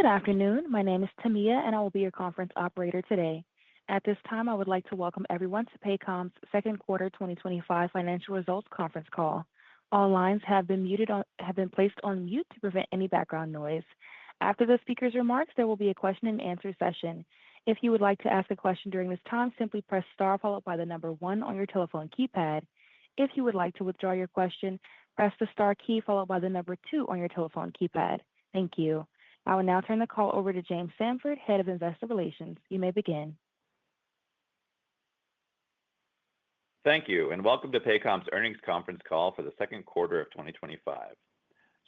Good afternoon. My name is Tamia, and I will be your conference operator today. At this time, I would like to welcome everyone to Paycom's second quarter 2025 financial results conference call. All lines have been placed on mute to prevent any background noise. After the speaker's remarks, there will be a question and answer session. If you would like to ask a question during this time, simply press star followed by the number one on your telephone keypad. If you would like to withdraw your question, press the star key followed by the number two on your telephone keypad. Thank you. I will now turn the call over to James Samford, Head of Investor Relations. You may begin. Thank you, and welcome to Paycom's earnings conference call for the second quarter of 2025.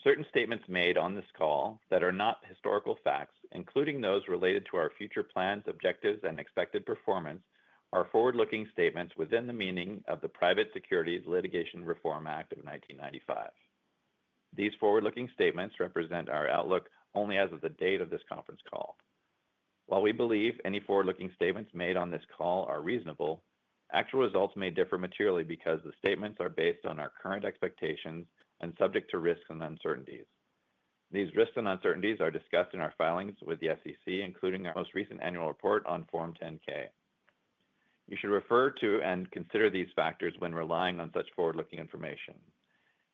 Certain statements made on this call that are not historical facts, including those related to our future plans, objectives, and expected performance, are forward-looking statements within the meaning of the Private Securities Litigation Reform Act of 1995. These forward-looking statements represent our outlook only as of the date of this conference call. While we believe any forward-looking statements made on this call are reasonable, actual results may differ materially because the statements are based on our current expectations and subject to risks and uncertainties. These risks and uncertainties are discussed in our filings with the SEC, including our most recent annual report on Form 10-K. You should refer to and consider these factors when relying on such forward-looking information.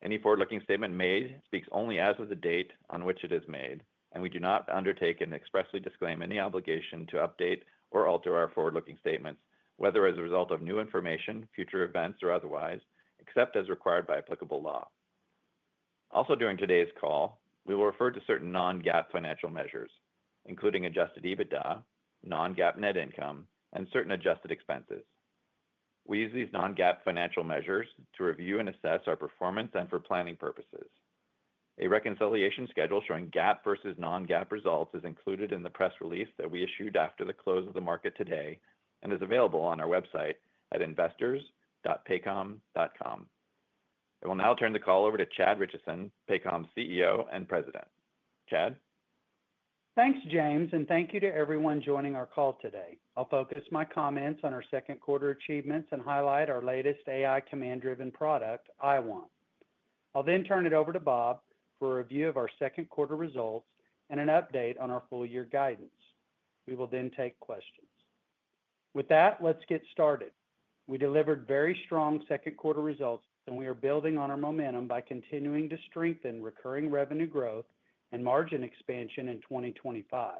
Any forward-looking statement made speaks only as of the date on which it is made, and we do not undertake and expressly disclaim any obligation to update or alter our forward-looking statements, whether as a result of new information, future events, or otherwise, except as required by applicable law. Also, during today's call, we will refer to certain non-GAAP financial measures, including adjusted EBITDA, non-GAAP net income, and certain adjusted expenses. We use these non-GAAP financial measures to review and assess our performance and for planning purposes. A reconciliation schedule showing GAAP versus non-GAAP results is included in the press release that we issued after the close of the market today and is available on our website at investors.paycom.com. I will now turn the call over to Chad Richison, Paycom's CEO and President. Chad? Thanks, James, and thank you to everyone joining our call today. I'll focus my comments on our second quarter achievements and highlight our latest AI command-driven product, IWant. I'll then turn it over to Bob for a review of our second quarter results and an update on our full-year guidance. We will then take questions. With that, let's get started. We delivered very strong second quarter results, and we are building on our momentum by continuing to strengthen recurring revenue growth and margin expansion in 2025.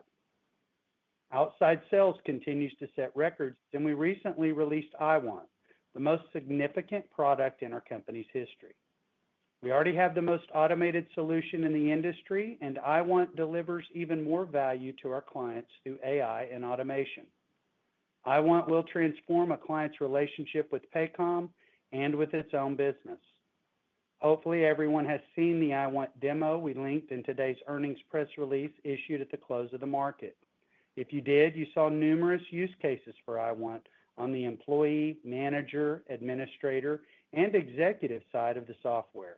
Outside sales continues to set records, and we recently released IWant, the most significant product in our company's history. We already have the most automated solution in the industry, and IWant delivers even more value to our clients through AI and automation. IWant will transform a client's relationship with Paycom and with its own business. Hopefully, everyone has seen the IWant demo we linked in today's earnings press release issued at the close of the market. If you did, you saw numerous use cases for IWant on the employee, manager, administrator, and executive side of the software.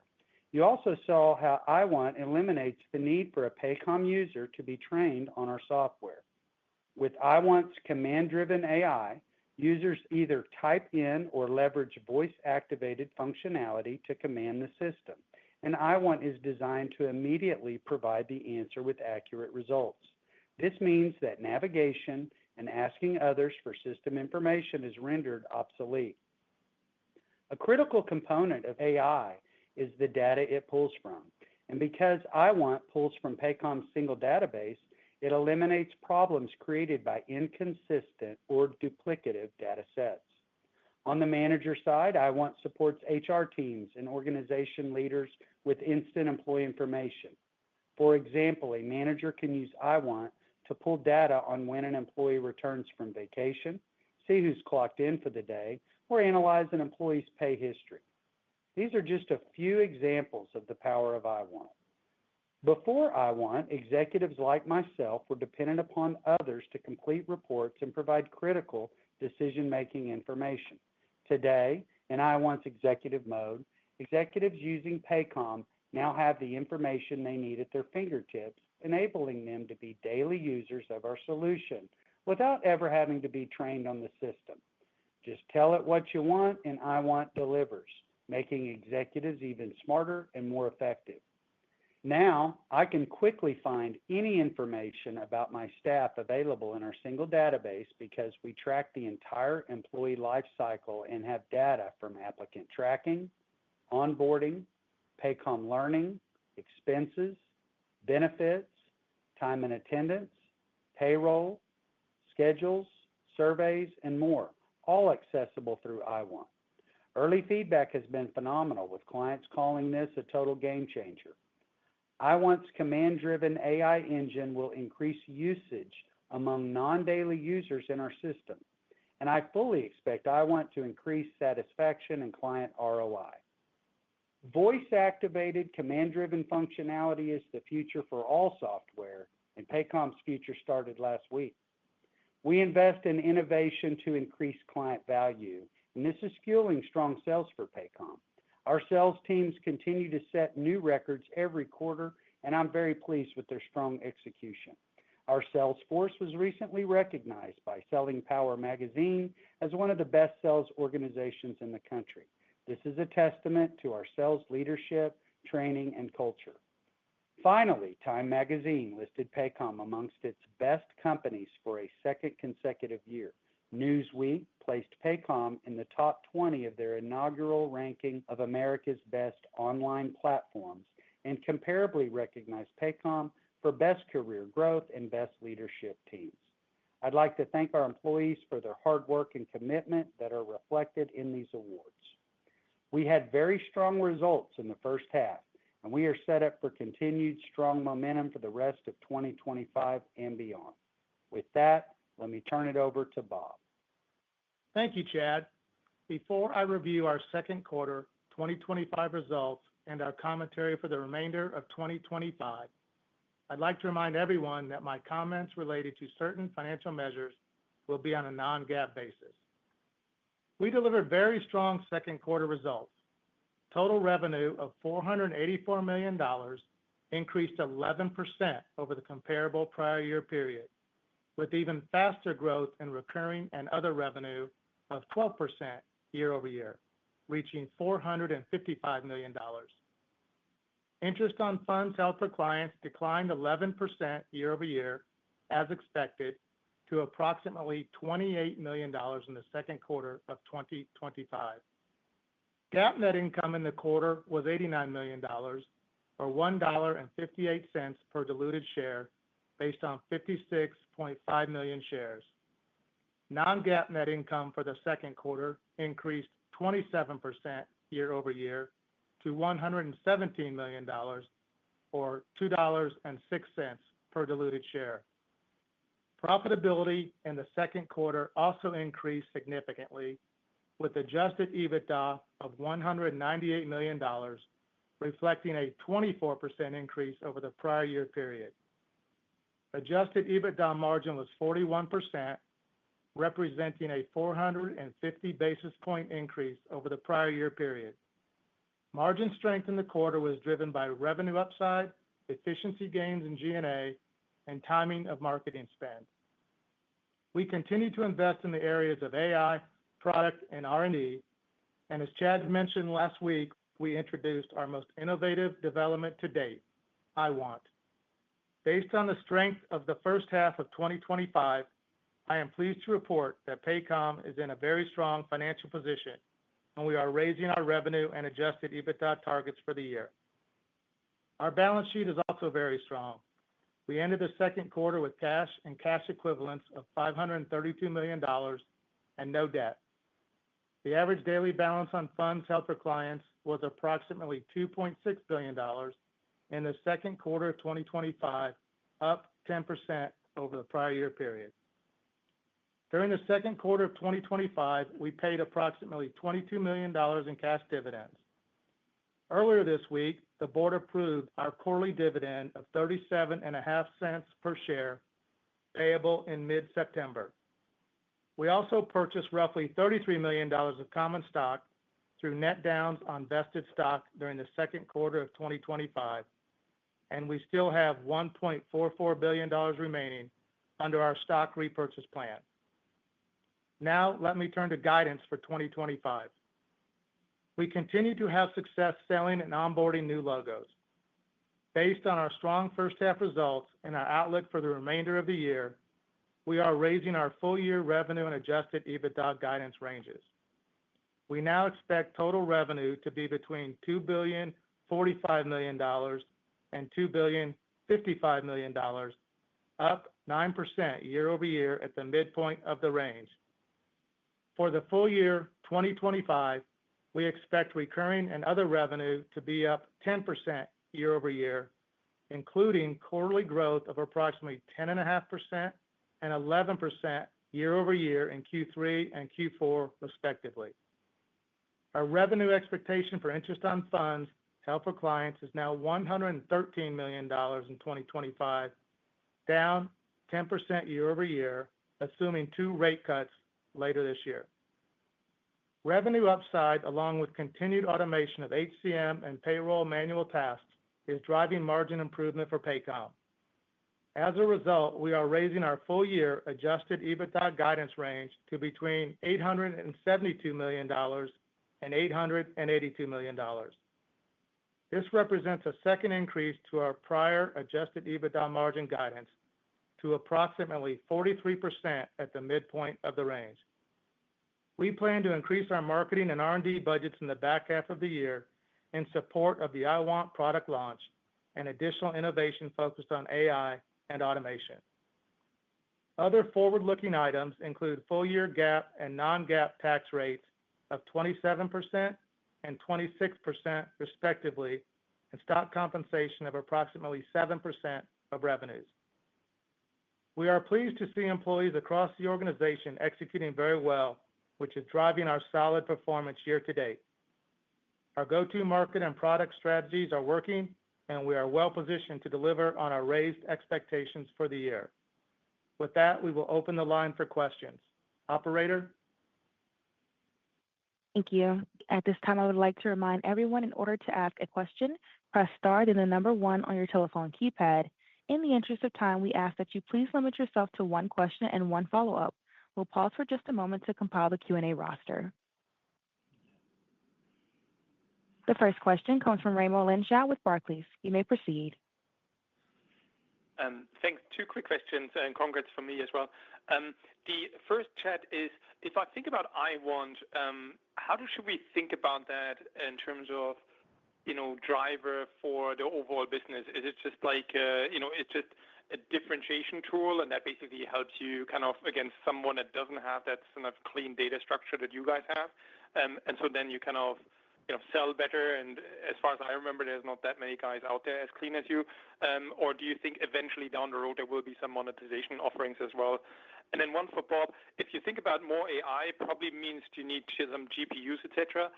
You also saw how IWant eliminates the need for a Paycom user to be trained on our software. With IWant's command-driven AI, users either type in or leverage voice-activated functionality to command the system, and IWant is designed to immediately provide the answer with accurate results. This means that navigation and asking others for system information is rendered obsolete. A critical component of AI is the data it pulls from, and because IWant pulls from Paycom's single database, it eliminates problems created by inconsistent or duplicative data sets. On the manager side, IWant supports HR teams and organization leaders with instant employee information. For example, a manager can use IWant to pull data on when an employee returns from vacation, see who's clocked in for the day, or analyze an employee's pay history. These are just a few examples of the power of IWant. Before IWant, executives like myself were dependent upon others to complete reports and provide critical decision-making information. Today, in IWant's executive mode, executives using Paycom now have the information they need at their fingertips, enabling them to be daily users of our solution without ever having to be trained on the system. Just tell it what you want, and IWant delivers, making executives even smarter and more effective. Now, I can quickly find any information about my staff available in our single database because we track the entire employee life cycle and have data from applicant tracking, onboarding, Paycom learning, expenses, benefits, time and attendance, payroll, schedules, surveys, and more, all accessible through iWant. Early feedback has been phenomenal, with clients calling this a total game changer. iWant's command-driven AI engine will increase usage among non-daily users in our system, and I fully expect iWant to increase satisfaction and client ROI. Voice-activated, command-driven functionality is the future for all software, and Paycom's future started last week. We invest in innovation to increase client value, and this is fueling strong sales for Paycom. Our sales teams continue to set new records every quarter, and I'm very pleased with their strong execution. Our sales force was recently recognized by Selling Power magazine as one of the best sales organizations in the country. This is a testament to our sales leadership, training, and culture. Finally, Time magazine listed Paycom amongst its best companies for a second consecutive year. Newsweek placed Paycom in the top 20 of their inaugural ranking of America's best online platforms and comparably recognized Paycom for best career growth and best leadership teams. I'd like to thank our employees for their hard work and commitment that are reflected in these awards. We had very strong results in the first half, and we are set up for continued strong momentum for the rest of 2025 and beyond. With that, let me turn it over to Bob. Thank you, Chad. Before I review our second quarter 2025 results and our commentary for the remainder of 2025, I'd like to remind everyone that my comments related to certain financial measures will be on a non-GAAP basis. We delivered very strong second quarter results. Total revenue of $484 million increased 11% over the comparable prior year period, with even faster growth in recurring and other revenue of 12% year over year, reaching $455 million. Interest on funds held for clients declined 11% year over year, as expected, to approximately $28 million in the second quarter of 2025. GAAP net income in the quarter was $89 million, or $1.58 per diluted share, based on 56.5 million shares. Non-GAAP net income for the second quarter increased 27% year over year to $117 million, or $2.06 per diluted share. Profitability in the second quarter also increased significantly, with adjusted EBITDA of $198 million, reflecting a 24% increase over the prior year period. Adjusted EBITDA margin was 41%, representing a 450 basis point increase over the prior year period. Margin strength in the quarter was driven by revenue upside, efficiency gains in G&A, and timing of marketing spend. We continue to invest in the areas of AI, product, and R&D, and as Chad mentioned last week, we introduced our most innovative development to date, iWant. Based on the strength of the first half of 2025, I am pleased to report that Paycom is in a very strong financial position, and we are raising our revenue and adjusted EBITDA targets for the year. Our balance sheet is also very strong. We ended the second quarter with cash and cash equivalents of $532 million and no debt. The average daily balance on funds held for clients was approximately $2.6 billion in the second quarter of 2025, up 10% over the prior year period. During the second quarter of 2025, we paid approximately $22 million in cash dividends. Earlier this week, the board approved our quarterly dividend of $37.50 per share, payable in mid-September. We also purchased roughly $33 million of common stock through net downs on vested stock during the second quarter of 2025, and we still have $1.44 billion remaining under our stock repurchase plan. Now, let me turn to guidance for 2025. We continue to have success selling and onboarding new logos. Based on our strong first half results and our outlook for the remainder of the year, we are raising our full-year revenue and adjusted EBITDA guidance ranges. We now expect total revenue to be between $2.045 billion and $2.055 billion, up 9% year-over-year at the midpoint of the range. For the full year 2025, we expect recurring and other revenue to be up 10% year-over-year, including quarterly growth of approximately 10.5% and 11% year-over-year in Q3 and Q4, respectively. Our revenue expectation for interest on funds held for clients is now $113 million in 2025, down 10% year-over-year, assuming 2 rate cuts later this year. Revenue upside, along with continued automation of HCM and payroll manual tasks, is driving margin improvement for Paycom. As a result, we are raising our full-year adjusted EBITDA guidance range to between $872 million and $882 million. This represents a second increase to our prior adjusted EBITDA margin guidance to approximately 43% at the midpoint of the range. We plan to increase our marketing and R&D budgets in the back half of the year in support of the IWant product launch and additional innovation focused on AI and automation. Other forward-looking items include full-year GAAP and non-GAAP tax rates of 27% and 26%, respectively, and stock compensation of approximately 7% of revenues. We are pleased to see employees across the organization executing very well, which is driving our solid performance year to date. Our go-to-market and product strategies are working, and we are well positioned to deliver on our raised expectations for the year. With that, we will open the line for questions. Operator? Thank you. At this time, I would like to remind everyone, in order to ask a question, press star then the number 1 on your telephone keypad. In the interest of time, we ask that you please limit yourself to 1 question and 1 follow-up. We'll pause for just a moment to compile the Q&A roster. The first question comes from Raimo Lenschow with Barclays. You may proceed. Thanks. 2 quick questions, and congrats from me as well. The first chat is, if I think about IWant, how should we think about that in terms of, driver for the overall business? Is it just like, it's just a differentiation tool, and that basically helps you kind of against someone that doesn't have that kind of clean data structure that you guys have? And so then you kind of, sell better. And as far as I remember, there's not that many guys out there as clean as you. Or do you think eventually down the road there will be some monetization offerings as well? And then one for Bob, if you think about more AI, probably means you need some GPUs, etc.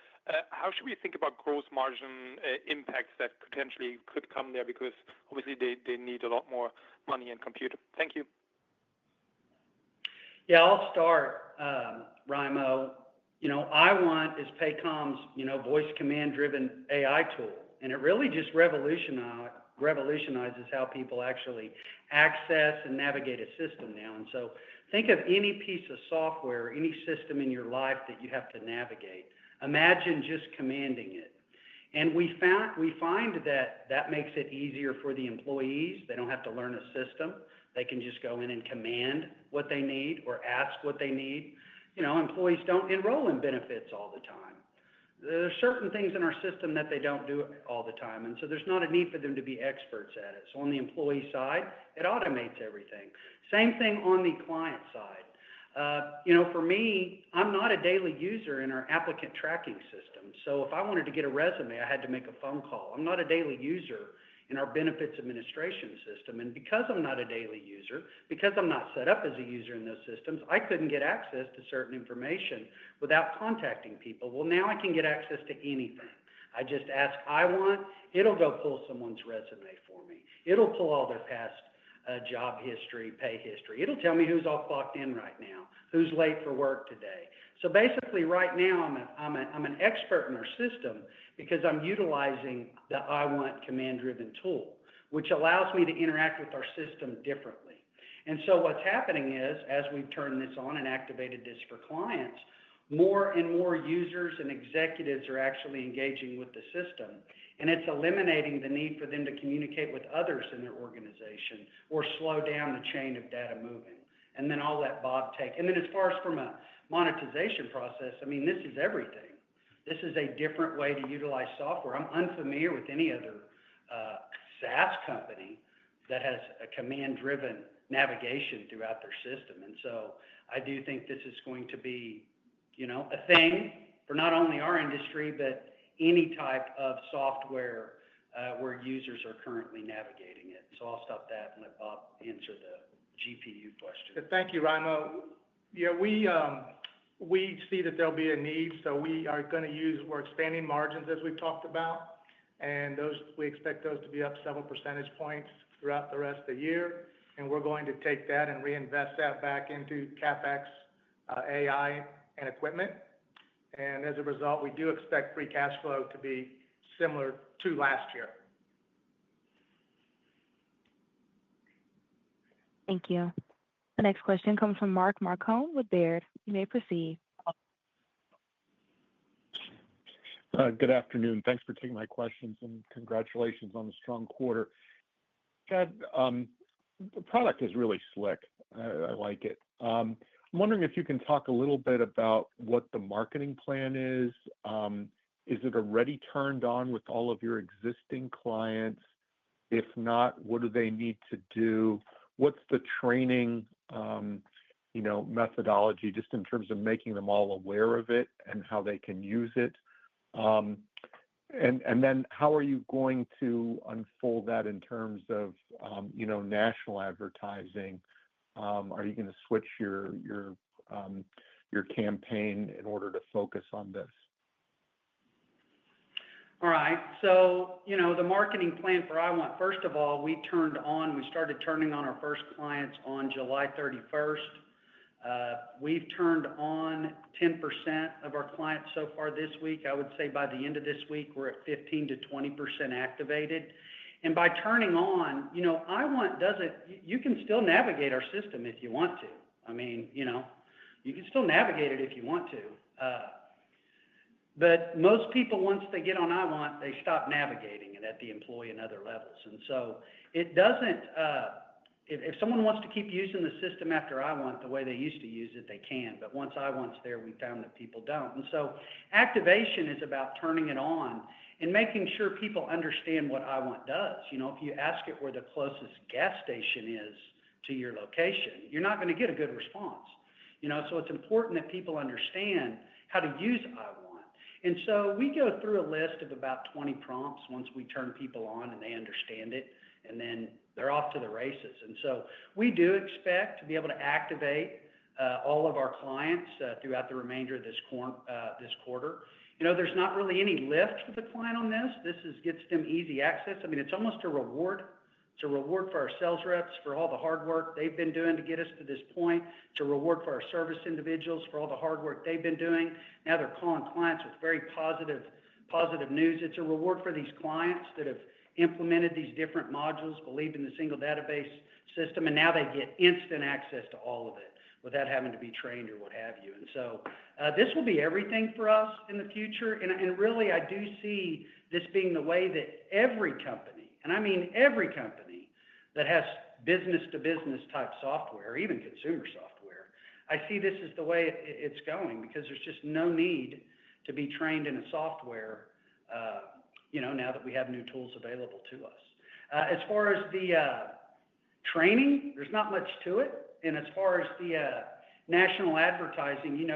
How should we think about gross margin impacts that potentially could come there? Because obviously they need a lot more money and compute. Thank you. Yeah, I'll start, Raimo. IWant is Paycom's, voice command-driven AI tool, and it really just revolutionizes how people actually access and navigate a system now. And so think of any piece of software, any system in your life that you have to navigate. Imagine just commanding it. And we find that makes it easier for the employees. They don't have to learn a system. They can just go in and command what they need or ask what they need. Employees don't enroll in benefits all the time. There are certain things in our system that they don't do all the time, and so there's not a need for them to be experts at it. So on the employee side, it automates everything. Same thing on the client side. For me, I'm not a daily user in our applicant tracking system. So if I wanted to get a resume, I had to make a phone call. I'm not a daily user in our benefits administration system. And because I'm not a daily user, because I'm not set up as a user in those systems, I couldn't get access to certain information without contacting people. Well, now I can get access to anything. I just ask IWant, it'll go pull someone's resume for me. It'll pull all their past job history, pay history. It'll tell me who's all clocked in right now, who's late for work today. So basically right now I'm an expert in our system because I'm utilizing the IWant command-driven tool, which allows me to interact with our system differently. And so what's happening is, as we've turned this on and activated this for clients, more and more users and executives are actually engaging with the system. And it's eliminating the need for them to communicate with others in their organization or slow down the chain of data moving. And then I'll let Bob take. And then as far as from a monetization process, I mean, this is everything. This is a different way to utilize software. I'm unfamiliar with any other SaaS company that has a command-driven navigation throughout their system. And so I do think this is going to be, a thing for not only our industry, but any type of software where users are currently navigating it. So I'll stop that and let Bob answer the GPU question. Thank you, Raimo. Yeah, we see that there'll be a need, so we're expanding margins as we've talked about, and we expect those to be up several percentage points throughout the rest of the year, and we're going to take that and reinvest that back into CapEx, AI, and equipment. And as a result, we do expect free cash flow to be similar to last year. Thank you. The next question comes from Mark Marcone with Baird. You may proceed. Good afternoon. Thanks for taking my questions and congratulations on the strong quarter. Chad, the product is really slick. I like it. I'm wondering if you can talk a little bit about what the marketing plan is. Is it already turned on with all of your existing clients? If not, what do they need to do? What's the training, methodology just in terms of making them all aware of it and how they can use it? And then how are you going to unfold that in terms of, national advertising? Are you going to switch your campaign in order to focus on this? All right. So, the marketing plan for IWant, first of all, we started turning on our first clients on July 31st. We've turned on 10% of our clients so far this week. I would say by the end of this week, we're at 15 to 20% activated. And by turning on, IWant you can still navigate our system if you want to. I mean, you can still navigate it if you want to. But most people, once they get on IWant, they stop navigating it at the employee and other levels. And so it doesn't, if someone wants to keep using the system after IWant the way they used to use it, they can. But once IWant's there, we found that people don't. And so activation is about turning it on and making sure people understand what IWant does. If you ask it where the closest gas station is to your location, you're not going to get a good response. So it's important that people understand how to use IWant. And so we go through a list of about 20 prompts once we turn people on and they understand it, and then they're off to the races. And so we do expect to be able to activate all of our clients throughout the remainder of this quarter. There's not really any lift for the client on this. This gets them easy access. I mean, it's almost a reward. It's a reward for our sales reps for all the hard work they've been doing to get us to this point. It's a reward for our service individuals for all the hard work they've been doing. Now they're calling clients with very positive news. It's a reward for these clients that have implemented these different modules, believed in the single database system, and now they get instant access to all of it without having to be trained or what have you. And so this will be everything for us in the future. And really, I do see this being the way that every company, and I mean every company that has business-to-business type software, even consumer software, I see this as the way it's going because there's just no need to be trained in a software, now that we have new tools available to us. As far as the training, there's not much to it. And as far as the national advertising,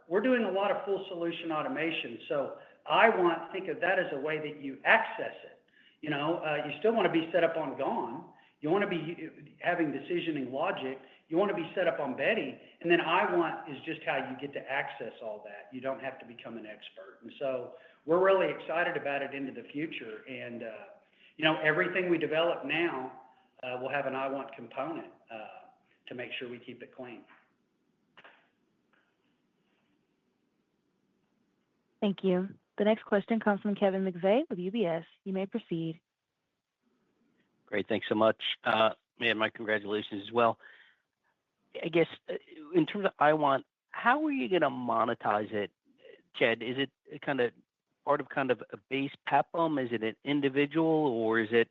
we're doing a lot of full solution automation. So think of that as a way that you access it. You still want to be set up on Gone. You want to be having decisioning logic. You want to be set up on Betty. And then IWant is just how you get to access all that. You don't have to become an expert. And so we're really excited about it into the future. And, everything we develop now will have an IWant component to make sure we keep it clean. Thank you. The next question comes from Kevin McVeigh with UBS. You may proceed. Great. Thanks so much. My congratulations as well. I guess in terms of IWant, how are you going to monetize it, Chad? Is it kind of part of kind of a base PEPM? Is it an individual, or is it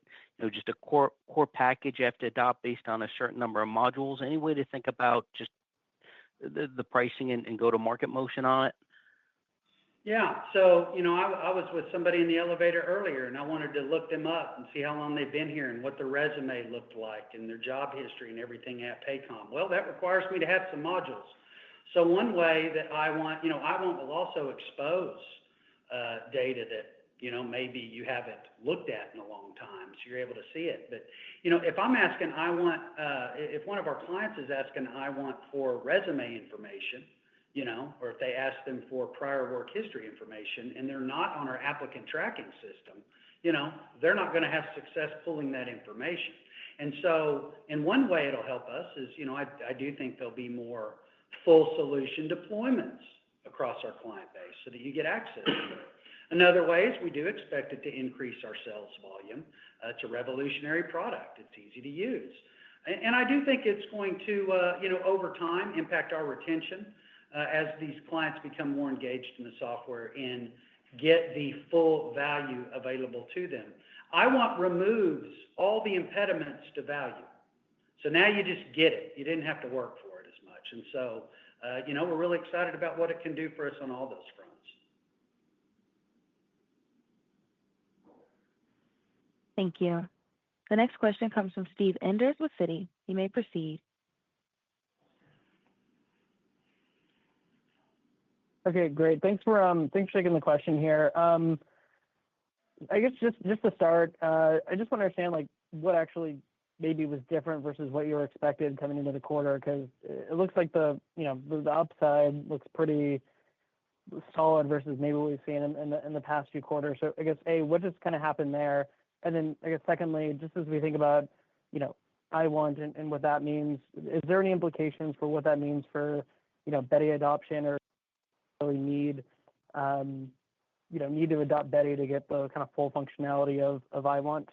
just a core package you have to adopt based on a certain number of modules? Any way to think about just the pricing and go-to-market motion on it? Yeah. So, I was with somebody in the elevator earlier, and I wanted to look them up and see how long they've been here and what their resume looked like and their job history and everything at Paycom. Well, that requires me to have some modules. So one way that I want will also expose data that, maybe you haven't looked at in a long time, so you're able to see it. But, if I'm asking, if one of our clients is asking, I want for resume information, or if they ask them for prior work history information and they're not on our applicant tracking system, they're not going to have success pulling that information. And so in one way it'll help us is, I do think there'll be more full solution deployments across our client base so that you get access to it. Another way is we do expect it to increase our sales volume. It's a revolutionary product. It's easy to use. And I do think it's going to, over time impact our retention as these clients become more engaged in the software and get the full value available to them. IWant removes all the impediments to value. So now you just get it. You didn't have to work for it as much. And so, we're really excited about what it can do for us on all those fronts. Thank you. The next question comes from Steve Enders with Citi. You may proceed. Okay, great. Thanks for taking the question here. I guess just to start, I just want to understand what actually maybe was different versus what you were expected coming into the quarter, because it looks like the upside looks pretty solid versus maybe what we've seen in the past few quarters. So I guess what just kind of happened there, and then I guess secondly, just as we think about IWant and what that means, is there any implications for what that means for Beti adoption, or really need to adopt Beti to get the kind of full functionality of IWant?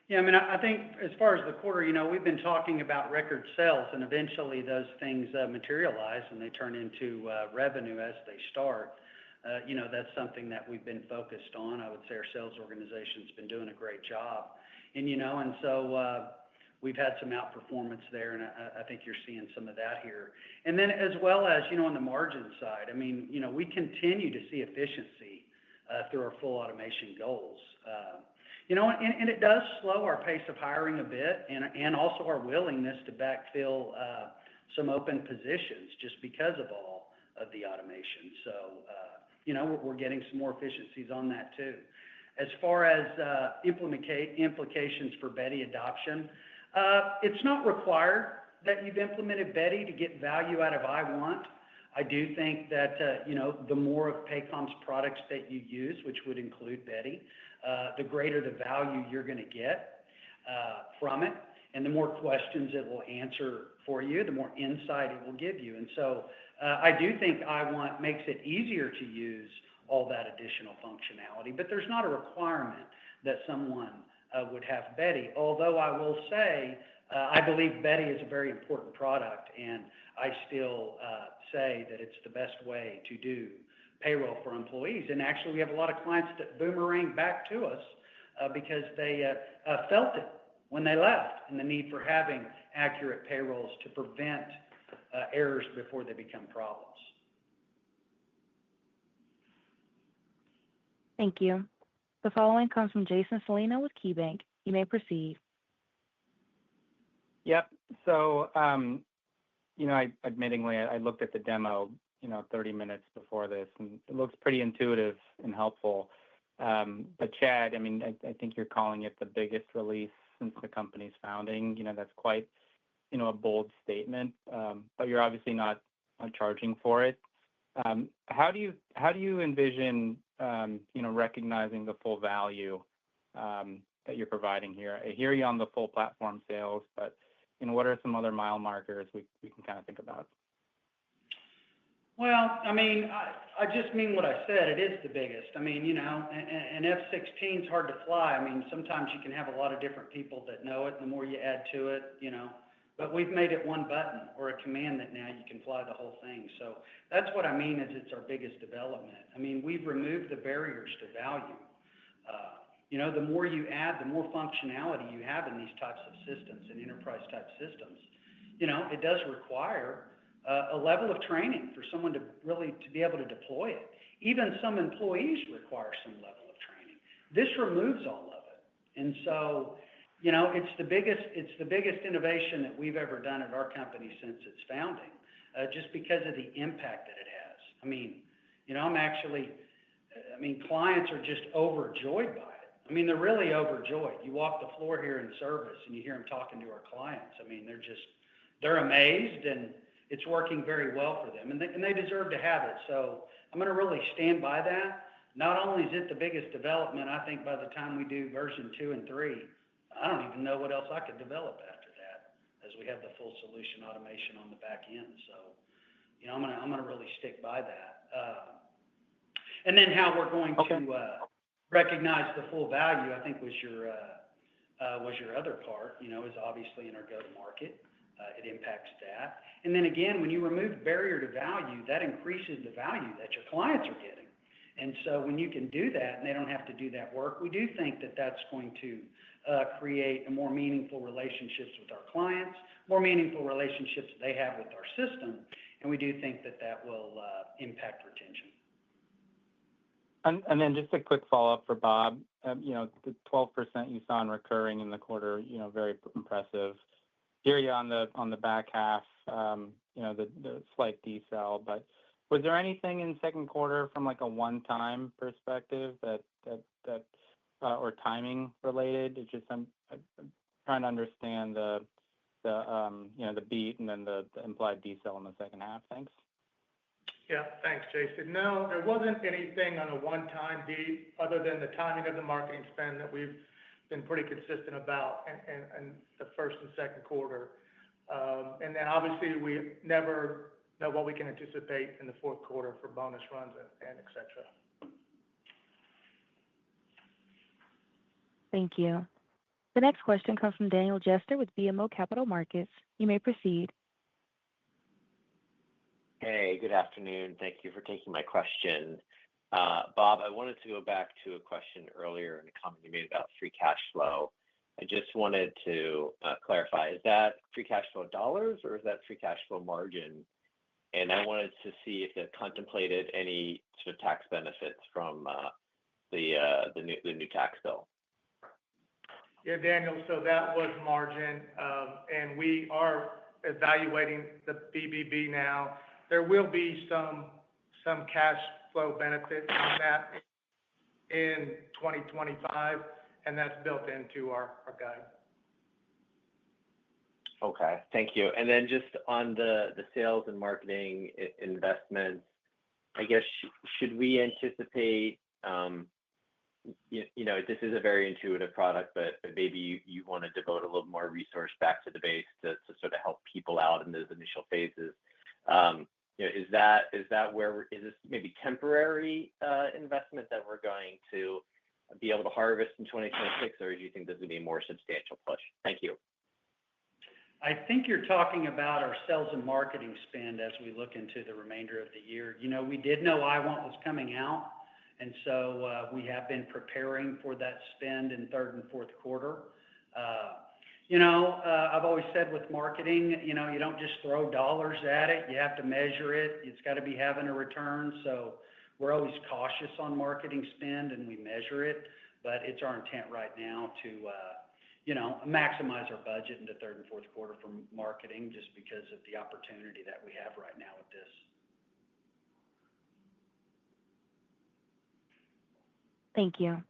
Yeah, I mean, I think as far as the quarter, we've been talking about record sales, and eventually those things materialize and they turn into revenue as they start. That's something that we've been focused on. I would say our sales organization's been doing a great job, and so we've had some outperformance there, and I think you're seeing some of that here. And then as well as, on the margin side, I mean, we continue to see efficiency through our full automation goals. And it does slow our pace of hiring a bit, and also our willingness to backfill some open positions just because of all of the automation. So, we're getting some more efficiencies on that too. As far as implications for Beti adoption, it's not required that you've implemented Beti to get value out of IWant. I do think that, the more of Paycom's products that you use, which would include Beti, the greater the value you're going to get from it, and the more questions it will answer for you, the more insight it will give you. And so I do think IWant makes it easier to use all that additional functionality, but there's not a requirement that someone would have Beti. Although I will say, I believe Beti is a very important product, and I still say that it's the best way to do payroll for employees. And actually, we have a lot of clients that boomerang back to us because they felt it when they left, and the need for having accurate payrolls to prevent errors before they become problems. Thank you. The following comes from Jason Celino with KeyBanc. You may proceed. Yep. So, admittingly, I looked at the demo, 30 minutes before this, and it looks pretty intuitive and helpful. But Chad, I mean, I think you're calling it the biggest release since the company's founding. That's quite, a bold statement. But you're obviously not charging for it. How do you envision, recognizing the full value that you're providing here? I hear you on the full platform sales, but what are some other mile markers we can kind of think about? Well, I mean, I just mean what I said. It is the biggest. I mean, an F-16 is hard to fly. I mean, sometimes you can have a lot of different people that know it. The more you add to it, but we've made it one button or a command that now you can fly the whole thing. So that's what I mean is it's our biggest development. I mean, we've removed the barriers to value. The more you add, the more functionality you have in these types of systems and enterprise type systems. It does require a level of training for someone to be able to deploy it. Even some employees require some level of training. This removes all of it. And so, it's the biggest innovation that we've ever done at our company since its founding, just because of the impact that it has. Clients are just overjoyed by it. They're really overjoyed. You walk the floor here in service and you hear them talking to our clients. They're amazed, and it's working very well for them, and they deserve to have it. So I'm going to really stand by that. Not only is it the biggest development, I think by the time we do version 2 and 3, I don't even know what else I could develop after that, as we have the full solution automation on the back end. So, I'm going to really stick by that. And then how we're going to recognize the full value, I think was your other part. Is obviously in our go-to-market. It impacts that. And then again, when you remove barrier to value, that increases the value that your clients are getting. And so when you can do that and they don't have to do that work, we do think that that's going to create a more meaningful relationships with our clients, more meaningful relationships they have with our system. And we do think that will impact retention. And then just a quick follow-up for Bob. The 12% you saw in recurring in the quarter, very impressive. Hear you on the back half, the slight decel, but was there anything in second quarter from like a one-time perspective that or timing related? It's just I'm trying to understand the beat and then the implied decel in the second half. Thanks. Yeah, thanks, Jason. No, there wasn't anything on a one-time beat other than the timing of the marketing spend that we've been pretty consistent about in the first and second quarter. And then obviously we never know what we can anticipate in the fourth quarter for bonus runs and et cetera. Thank you. The next question comes from Daniel Jester with BMO Capital Markets. You may proceed. Hey, good afternoon. Thank you for taking my question. Bob, I wanted to go back to a question earlier in a comment you made about free cash flow. I just wanted to clarify, is that free cash flow dollars or is that free cash flow margin? And I wanted to see if it contemplated any sort of tax benefits from the new tax bill. Yeah, Daniel, so that was margin, and we are evaluating the BBB now. There will be some cash flow benefit on that in 2025, and that's built into our guide. Okay, thank you. And then just on the sales and marketing investments, I guess, should we anticipate, this is a very intuitive product, but maybe you want to devote a little more resource back to the base to sort of help people out in those initial phases. Is this maybe temporary investment that we're going to be able to harvest in 2026, or do you think this would be a more substantial push? Thank you. I think you're talking about our sales and marketing spend as we look into the remainder of the year. We did know IWant was coming out, and so we have been preparing for that spend in third and fourth quarter. I've always said with marketing, you don't just throw dollars at it. You have to measure it. It's got to be having a return. So we're always cautious on marketing spend and we measure it, but it's our intent right now to, maximize our budget into third and fourth quarter for marketing just because of the opportunity that we have right now with this. Thank you.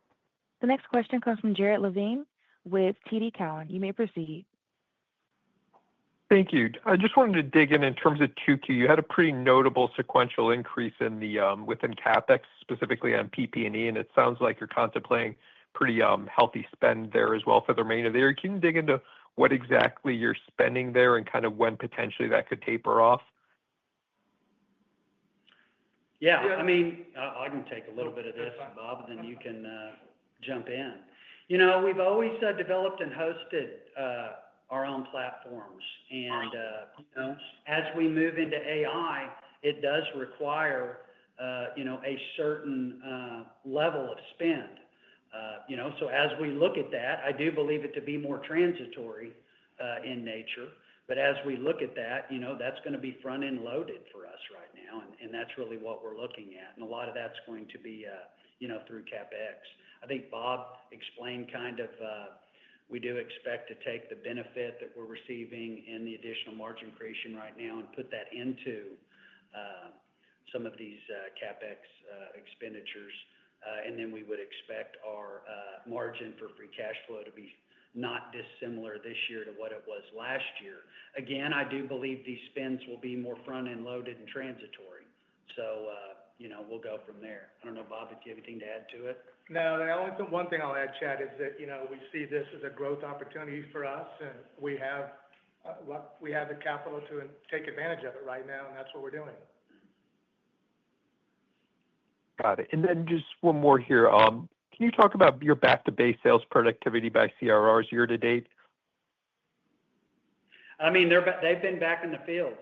The next question comes from Jared Levine with TD Cowen. You may proceed. Thank you. I just wanted to dig in terms of 2Q. You had a pretty notable sequential increase in the within CapEx, specifically on PP&E, and it sounds like you're contemplating pretty healthy spend there as well for the remainder of the year. Can you dig into what exactly you're spending there and kind of when potentially that could taper off? Yeah, I can take a little bit of this, Bob, and then you can jump in. We've always developed and hosted our own platforms. And as we move into AI, it does require a certain level of spend. So as we look at that, I do believe it to be more transitory in nature. But as we look at that, that's going to be front end loaded for us right now, and that's really what we're looking at. And a lot of that's going to be through CapEx. I think Bob explained kind of. We do expect to take the benefit that we're receiving in the additional margin creation right now and put that into some of these CapEx expenditures. And then we would expect our margin for free cash flow to be not dissimilar this year to what it was last year. Again, I do believe these spends will be more front-end loaded and transitory. So, we'll go from there. I don't know, Bob, if you have anything to add to it. No, the only one thing I'll add, Chad, is that, we see this as a growth opportunity for us, and we have the capital to take advantage of it right now, and that's what we're doing. Got it. And then just one more here. Can you talk about your back-to-base sales productivity by CRRs year to date? I mean, they've been back in the field.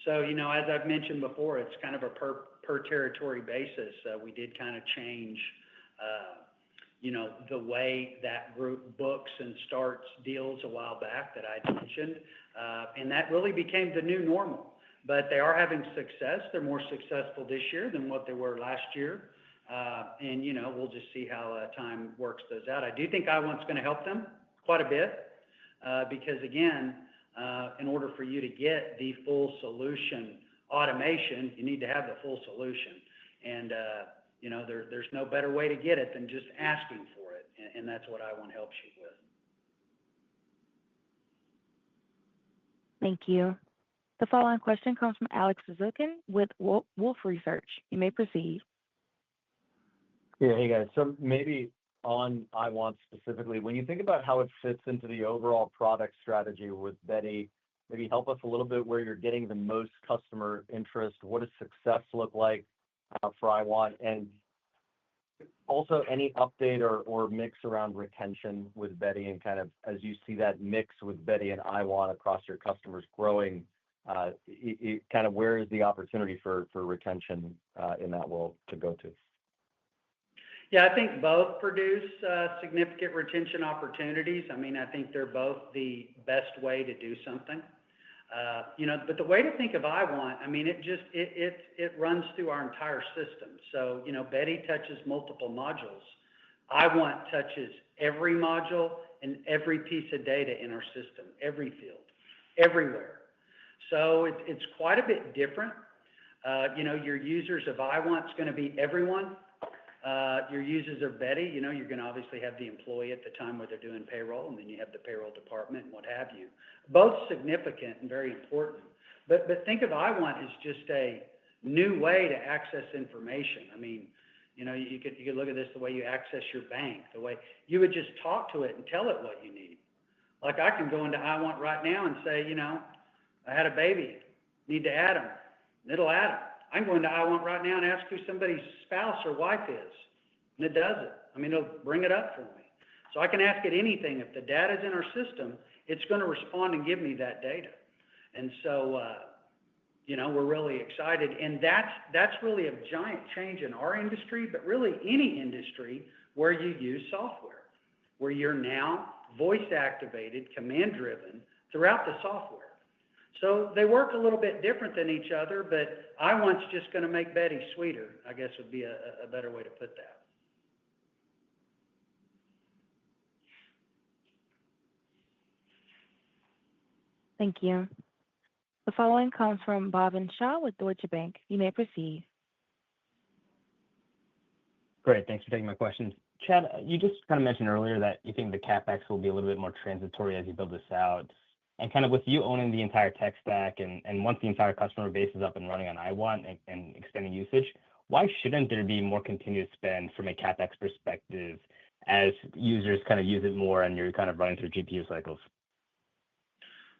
So, as I've mentioned before, it's kind of a per territory basis. We did kind of change, the way that group books and starts deals a while back that I mentioned. And that really became the new normal. But they are having success. They're more successful this year than what they were last year. And, we'll just see how time works those out. I do think I1's going to help them quite a bit because, again, in order for you to get the full solution automation, you need to have the full solution. And, there's no better way to get it than just asking for it. And that's what I1 helps you with. Thank you. The following question comes from Alex Zukin with Wolfe Research. You may proceed. Yeah, hey guys. So maybe on I1 specifically, when you think about how it fits into the overall product strategy with Beti, maybe help us a little bit where you're getting the most customer interest. What does success look like for I1? And also any update or mix around retention with Beti and kind of as you see that mix with Beti and I1 across your customers growing, kind of where is the opportunity for retention in that world to go to? Yeah, I think both produce significant retention opportunities. I mean, I think they're both the best way to do something. But the way to think of I1, I mean, it runs through our entire system. So, Beti touches multiple modules. I1 touches every module and every piece of data in our system, every field, everywhere. So it's quite a bit different. Your users of I1 is going to be everyone. Your users of Beti, you're going to obviously have the employee at the time where they're doing payroll, and then you have the payroll department and what have you. Both significant and very important. But think of I1 as just a new way to access information. I mean, you could look at this the way you access your bank, the way you would just talk to it and tell it what you need. Like I can go into I1 right now and say, I had a baby, need to add them. It'll add them. I can go into I1 right now and ask who somebody's spouse or wife is, and it does it. I mean, it'll bring it up for me. So I can ask it anything. If the data is in our system, it's going to respond and give me that data. And so, we're really excited. And that's really a giant change in our industry, but really any industry where you use software, where you're now voice activated, command driven throughout the software. So they work a little bit different than each other, but I1's just going to make Beti sweeter, I guess would be a better way to put that. Thank you. The following comes from Bhavin Shah with Deutsche Bank. You may proceed. Great. Thanks for taking my questions. Chad, you just kind of mentioned earlier that you think the CapEx will be a little bit more transitory as you build this out. And kind of with you owning the entire tech stack and once the entire customer base is up and running on I1 and extending usage, why shouldn't there be more continuous spend from a CapEx perspective as users kind of use it more and you're kind of running through GPU cycles?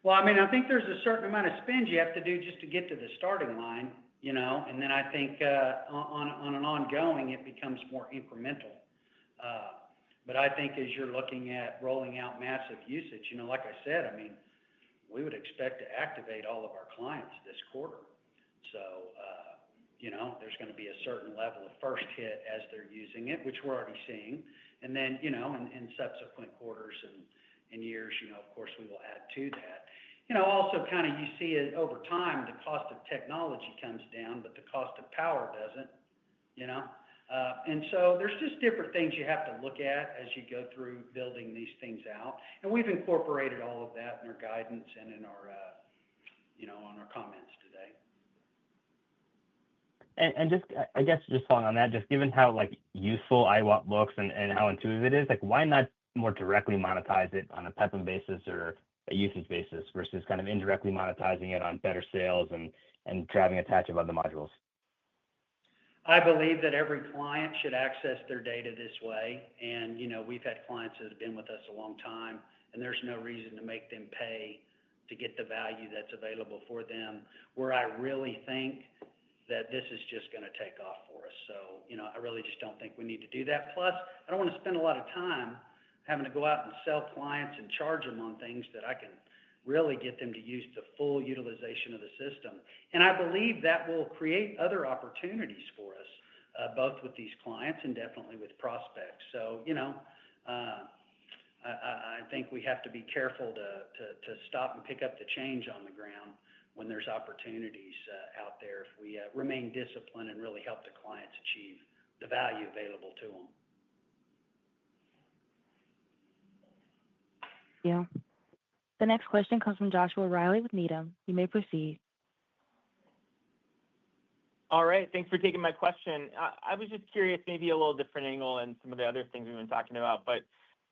Well, I mean, I think there's a certain amount of spend you have to do just to get to the starting line, and then I think on an ongoing, it becomes more incremental. But I think as you're looking at rolling out massive usage, like I said, I mean, we would expect to activate all of our clients this quarter. So, there's going to be a certain level of first hit as they're using it, which we're already seeing. And then, in subsequent quarters and years, of course, we will add to that. Also kind of you see it over time, the cost of technology comes down, but the cost of power doesn't, and so there's just different things you have to look at as you go through building these things out. And we've incorporated all of that in our guidance and in our, on our comments today. And just, I guess, just following on that, just given how useful IWant looks and how intuitive it is, why not more directly monetize it on a PEPM basis or a usage basis versus kind of indirectly monetizing it on better sales and driving attach of other modules? I believe that every client should access their data this way. And, we've had clients that have been with us a long time, and there's no reason to make them pay to get the value that's available for them, where I really think that this is just going to take off for us. So, I really just don't think we need to do that. Plus, I don't want to spend a lot of time having to go out and sell clients and charge them on things that I can really get them to use the full utilization of the system. And I believe that will create other opportunities for us, both with these clients and definitely with prospects. So, I think we have to be careful to stop and pick up the change on the ground when there's opportunities out there if we remain disciplined and really help the clients achieve the value available to them. Yeah. The next question comes from Joshua Riley with Needham. You may proceed. All right. Thanks for taking my question. I was just curious, maybe a little different angle and some of the other things we've been talking about, but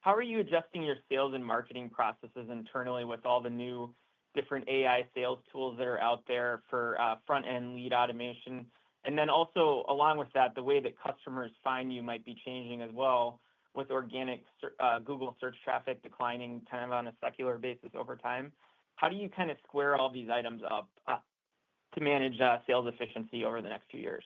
how are you adjusting your sales and marketing processes internally with all the new different AI sales tools that are out there for front-end lead automation? And then also, along with that, the way that customers find you might be changing as well, with organic Google search traffic declining kind of on a secular basis over time. How do you kind of square all these items up to manage sales efficiency over the next few years?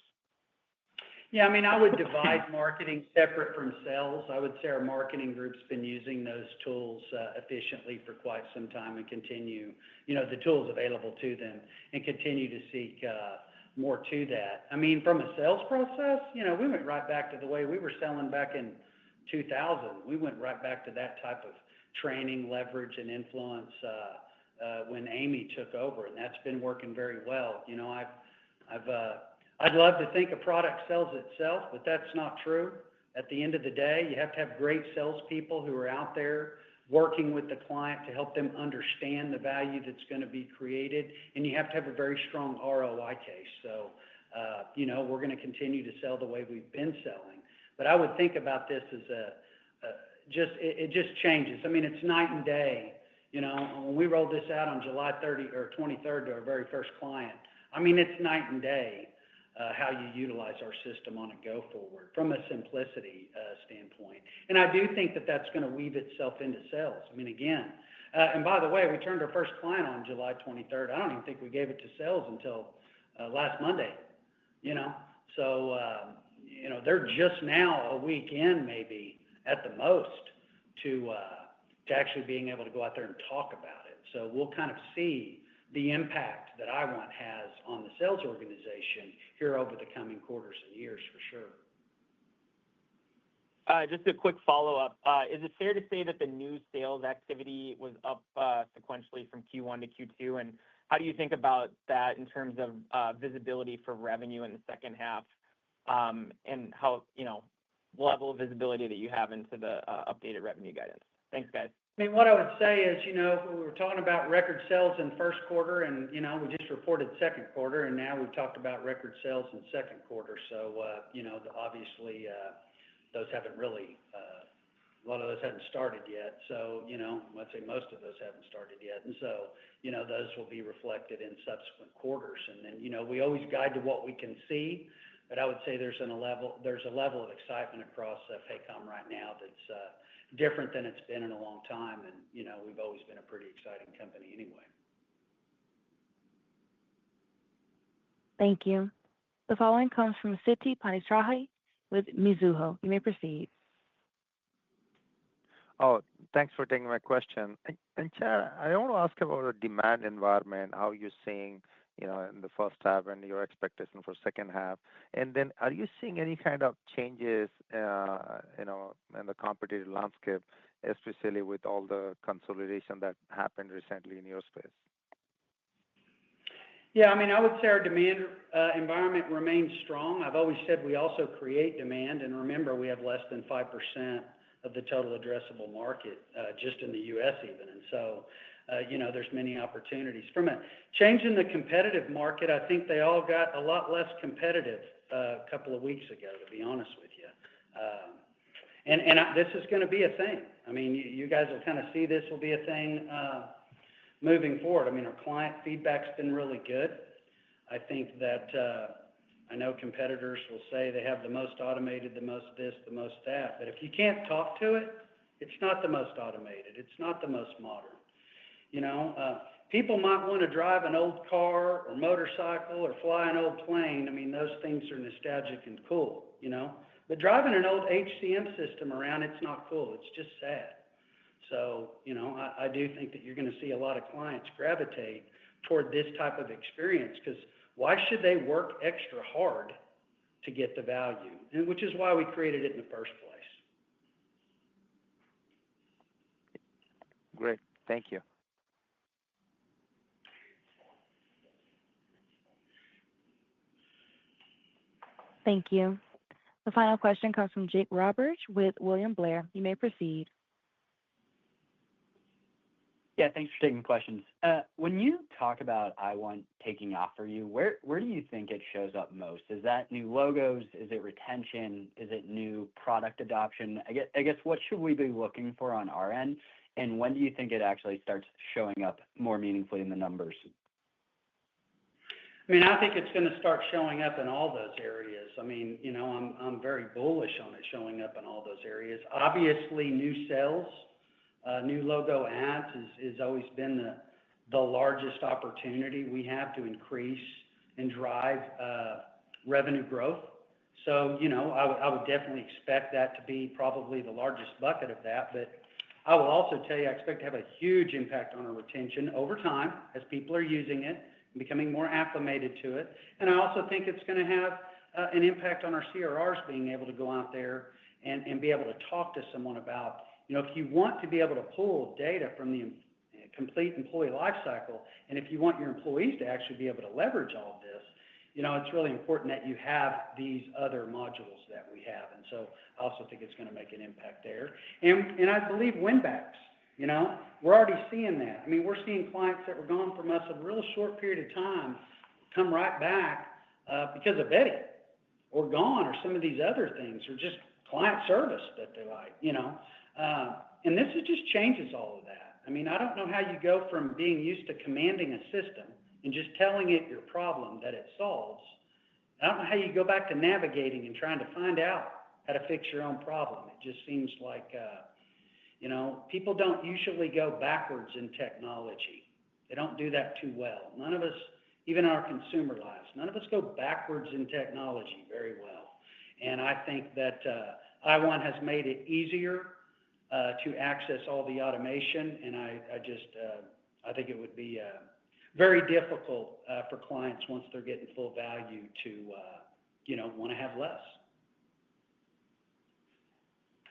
Yeah, I mean, I would divide marketing separate from sales. I would say our marketing group's been using those tools efficiently for quite some time and continue, the tools available to them and continue to seek more to that. I mean, from a sales process, we went right back to the way we were selling back in 2000. We went right back to that type of training, leverage, and influence when Amy took over, and that's been working very well. I'd love to think a product sells itself, but that's not true. At the end of the day, you have to have great salespeople who are out there working with the client to help them understand the value that's going to be created, and you have to have a very strong ROI case. So, we're going to continue to sell the way we've been selling. But I would think about this as it just changes. I mean, it's night and day. When we rolled this out on July 30 or 23rd to our very first client, I mean, it's night and day how you utilize our system on a go forward from a simplicity standpoint. And I do think that that's going to weave itself into sales. I mean, again, and by the way, we turned our first client on July 23rd. I don't even think we gave it to sales until last Monday, So, they're just now a week in maybe at the most to actually being able to go out there and talk about it. So we'll kind of see the impact that IWant has on the sales organization here over the coming quarters and years for sure. Just a quick follow-up. Is it fair to say that the new sales activity was up sequentially from Q1 to Q2? And how do you think about that in terms of visibility for revenue in the second half and how, level of visibility that you have into the updated revenue guidance? Thanks, guys. I mean, what I would say is, we were talking about record sales in first quarter, and, we just reported second quarter, and now we've talked about record sales in second quarter. So, obviously, those haven't really, a lot of those haven't started yet. So, I'd say most of those haven't started yet. And so, those will be reflected in subsequent quarters. And then, we always guide to what we can see, but I would say there's a level of excitement across Paycom right now that's different than it's been in a long time. And, we've always been a pretty exciting company anyway. Thank you. The following comes from Siti Panigrahi with Mizuho. You may proceed. Oh, thanks for taking my question. And Chad, I want to ask about the demand environment, how you're seeing, in the first half and your expectation for second half. And then are you seeing any kind of changes, in the competitive landscape, especially with all the consolidation that happened recently in your space? Yeah, I mean, I would say our demand environment remains strong. I've always said we also create demand, and remember, we have less than 5% of the total addressable market just in the U.S. even, and so there's many opportunities. From a change in the competitive market, I think they all got a lot less competitive a couple of weeks ago, to be honest with you. This is going to be a thing. I mean, you guys will kind of see this will be a thing moving forward. I mean, our client feedback's been really good. I think that I know competitors will say they have the most automated, the most this, the most that. But if you can't talk to it, it's not the most automated. It's not the most modern. People might want to drive an old car or motorcycle or fly an old plane. I mean, those things are nostalgic and cool, But driving an old HCM system around, it's not cool. It's just sad. So, I do think that you're going to see a lot of clients gravitate toward this type of experience because why should they work extra hard to get the value? And which is why we created it in the first place. Great. Thank you. Thank you. The final question comes from Jake Roberts with William Blair. You may proceed. Yeah, thanks for taking the questions. When you talk about IWant taking off for you, where do you think it shows up most? Is that new logos? Is it retention? Is it new product adoption? I guess what should we be looking for on our end? And when do you think it actually starts showing up more meaningfully in the numbers? I mean, I think it's going to start showing up in all those areas. I mean, I'm very bullish on it showing up in all those areas. Obviously, new sales, new logo ads has always been the largest opportunity we have to increase and drive revenue growth. So, I would definitely expect that to be probably the largest bucket of that. But I will also tell you, I expect to have a huge impact on our retention over time as people are using it, becoming more acclimated to it. And I also think it's going to have an impact on our CRRs being able to go out there and be able to talk to someone about, if you want to be able to pull data from the complete employee lifecycle, and if you want your employees to actually be able to leverage all of this, it's really important that you have these other modules that we have. And so I also think it's going to make an impact there. And I believe win-backs. We're already seeing that. I mean, we're seeing clients that were gone from us a real short period of time come right back because of Betty or gone or some of these other things or just client service that they like, and this just changes all of that. I mean, I don't know how you go from being used to commanding a system and just telling it your problem that it solves. I don't know how you go back to navigating and trying to find out how to fix your own problem. It just seems like people don't usually go backwards in technology. They don't do that too well. None of us, even in our consumer lives, none of us go backwards in technology very well. And I think that IWant has made it easier to access all the automation. And I think it would be very difficult for clients once they're getting full value to, want to have less.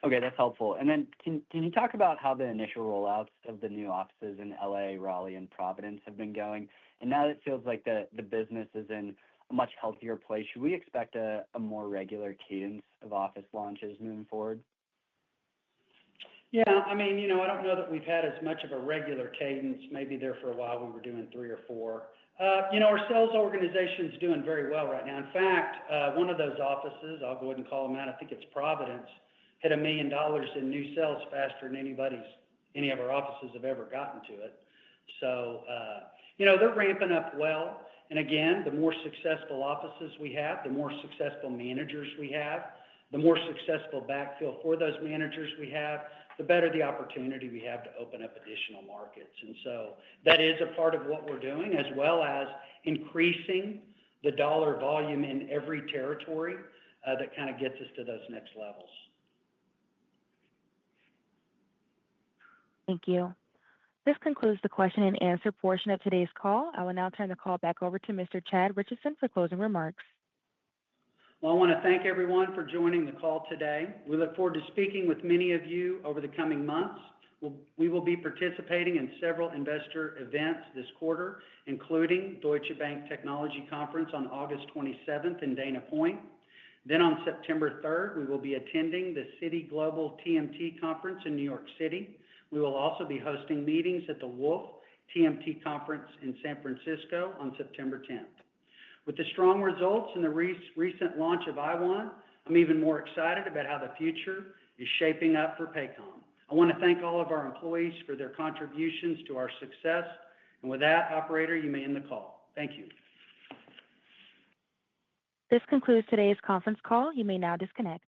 Okay, that's helpful. And then can you talk about how the initial rollouts of the new offices in LA, Raleigh, and Providence have been going? And now that it feels like the business is in a much healthier place, should we expect a more regular cadence of office launches moving forward? Yeah, I mean, I don't know that we've had as much of a regular cadence. Maybe there for a while we were doing 3 or 4. Our sales organization's doing very well right now. In fact, one of those offices, I'll go ahead and call them out, I think it's Providence, hit $1 million in new sales faster than any of our offices have ever gotten to it. So, they're ramping up well. And again, the more successful offices we have, the more successful managers we have, the more successful backfill for those managers we have, the better the opportunity we have to open up additional markets. And so that is a part of what we're doing, as well as increasing the dollar volume in every territory that kind of gets us to those next levels. Thank you. This concludes the question and answer portion of today's call. I will now turn the call back over to Mr. Chad Richardson for closing remarks. Well, I want to thank everyone for joining the call today. We look forward to speaking with many of you over the coming months. We will be participating in several investor events this quarter, including Deutsche Bank Technology Conference on August 27th in Dana Point. Then on September 3rd, we will be attending the Citi Global TMT Conference in New York City. We will also be hosting meetings at the Wolf TMT Conference in San Francisco on September 10th. With the strong results and the recent launch of iWant, I'm even more excited about how the future is shaping up for Paycom. I want to thank all of our employees for their contributions to our success. And with that, operator, you may end the call. Thank you. This concludes today's conference call. You may now disconnect.